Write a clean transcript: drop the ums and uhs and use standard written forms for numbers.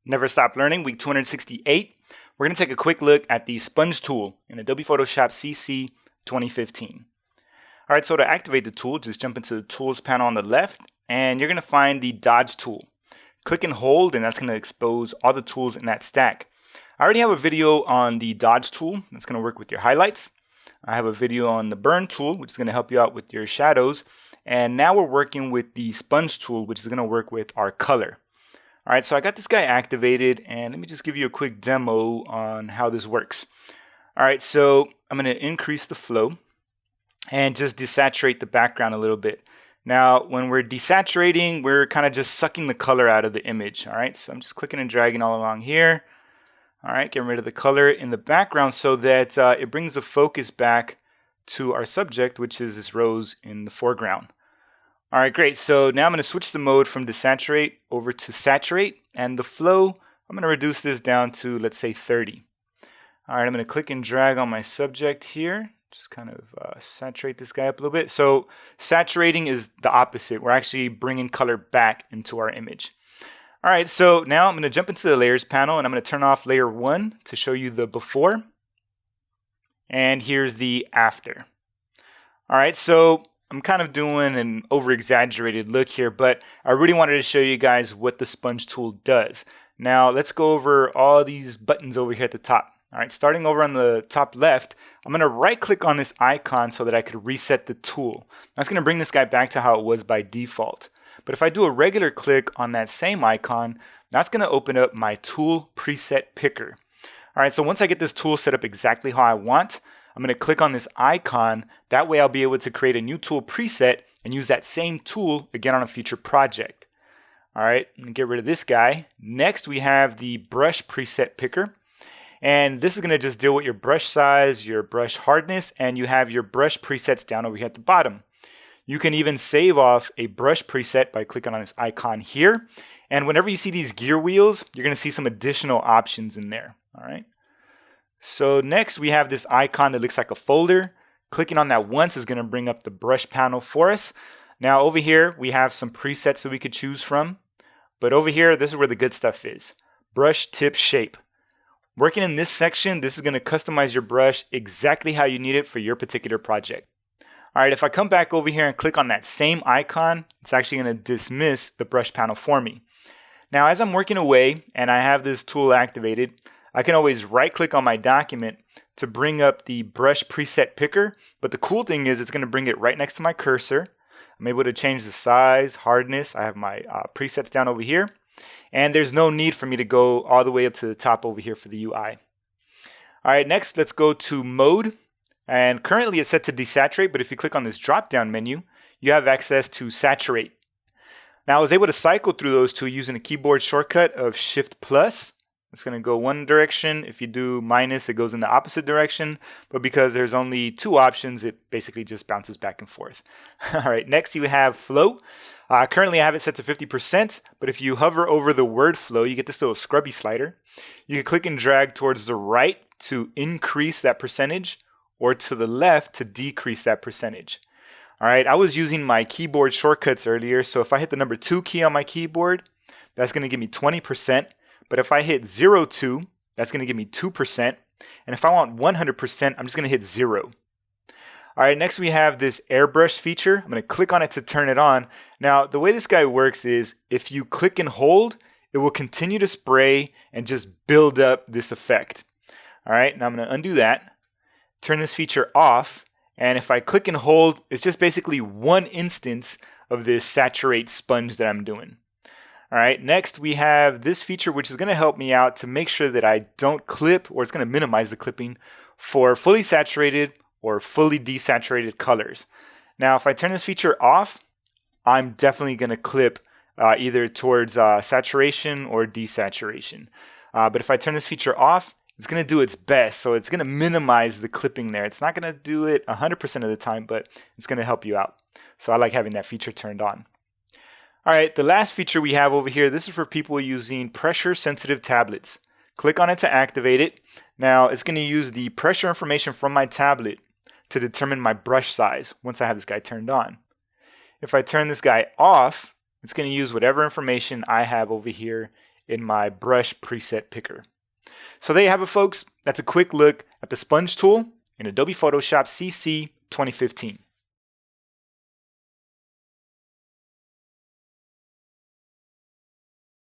Never Stop Learning, week 268. We're going to take a quick look at the sponge tool in Adobe Photoshop CC 2015. All right, so to activate the tool, just jump into the Tools panel on the left, and you're going to find the Dodge tool. Click and hold, and that's going to expose all the tools in that stack. I already have a video on the Dodge tool that's going to work with your highlights. I have a video on the Burn tool, which is going to help you out with your shadows. And now we're working with the Sponge tool, which is going to work with our color. All right, so I got this guy activated, and let me just give you a quick demo on how this works. All right, so I'm going to increase the flow and just desaturate the background a little bit. Now, when we're desaturating, we're kind of just sucking the color out of the image. All right, so I'm just clicking and dragging all along here. All right, getting rid of the color in the background so that it brings the focus back to our subject, which is this rose in the foreground. All right, great. So now I'm going to switch the mode from desaturate over to saturate, and the flow, I'm going to reduce this down to, let's say, 30. All right, I'm going to click and drag on my subject here. Just kind of saturate this guy up a little bit. So saturating is the opposite. We're actually bringing color back into our image. All right, so now I'm going to jump into the layers panel, and I'm going to turn off layer 1 to show you the before. And here's the after. All right, so I'm kind of doing an over-exaggerated look here, but I really wanted to show you guys what the sponge tool does. Now let's go over all these buttons over here at the top. All right, starting over on the top left, I'm going to right-click on this icon so that I could reset the tool. That's going to bring this guy back to how it was by default. But if I do a regular click on that same icon, that's going to open up my tool preset picker. All right, so once I get this tool set up exactly how I want, I'm going to click on this icon. That way I'll be able to create a new tool preset and use that same tool again on a future project. All right, I'm going to get rid of this guy. Next, we have the brush preset picker. And this is going to just deal with your brush size, your brush hardness, and you have your brush presets down over here at the bottom. You can even save off a brush preset by clicking on this icon here. And whenever you see these gear wheels, you're going to see some additional options in there. All right. So next we have this icon that looks like a folder. Clicking on that once is going to bring up the brush panel for us. Now over here we have some presets that we could choose from. But over here, this is where the good stuff is. Brush tip shape. Working in this section, this is going to customize your brush exactly how you need it for your particular project. All right, if I come back over here and click on that same icon, it's actually going to dismiss the brush panel for me. Now, as I'm working away and I have this tool activated, I can always right-click on my document to bring up the brush preset picker. But the cool thing is it's going to bring it right next to my cursor. I'm able to change the size, hardness. I have my presets down over here. And there's no need for me to go all the way up to the top over here for the UI. All right, next let's go to mode. And currently it's set to desaturate, but if you click on this drop-down menu, you have access to saturate. Now I was able to cycle through those two using a keyboard shortcut of Shift+. It's going to go one direction. If you do minus, it goes in the opposite direction. But because there's only two options, it basically just bounces back and forth. All right, next you have flow. Currently I have it set to 50%, but if you hover over the word flow, you get this little scrubby slider. You can click and drag towards the right to increase that percentage, or to the left to decrease that percentage. All right, I was using my keyboard shortcuts earlier, so if I hit the number 2 key on my keyboard, that's going to give me 20%. But if I hit 0.2, that's going to give me 2%. And if I want 100%, I'm just going to hit 0. All right, next we have this Airbrush feature. I'm going to click on it to turn it on. Now, the way this guy works is if you click and hold, it will continue to spray and just build up this effect. All right, now I'm going to undo that. Turn this feature off, and if I click and hold, it's just basically one instance of this saturate sponge that I'm doing. All right, next we have this feature which is going to help me out to make sure that I don't clip, or it's going to minimize the clipping for fully saturated or fully desaturated colors. Now if I turn this feature off, I'm definitely going to clip either towards saturation or desaturation. But if I turn this feature off, it's going to do its best, so it's going to minimize the clipping there. It's not going to do it 100% of the time, but it's going to help you out. So I like having that feature turned on. All right, the last feature we have over here, this is for people using pressure-sensitive tablets. Click on it to activate it. Now, it's going to use the pressure information from my tablet to determine my brush size once I have this guy turned on. If I turn this guy off, it's going to use whatever information I have over here in my brush preset picker. So there you have it, folks. That's a quick look at the sponge tool in Adobe Photoshop CC 2015.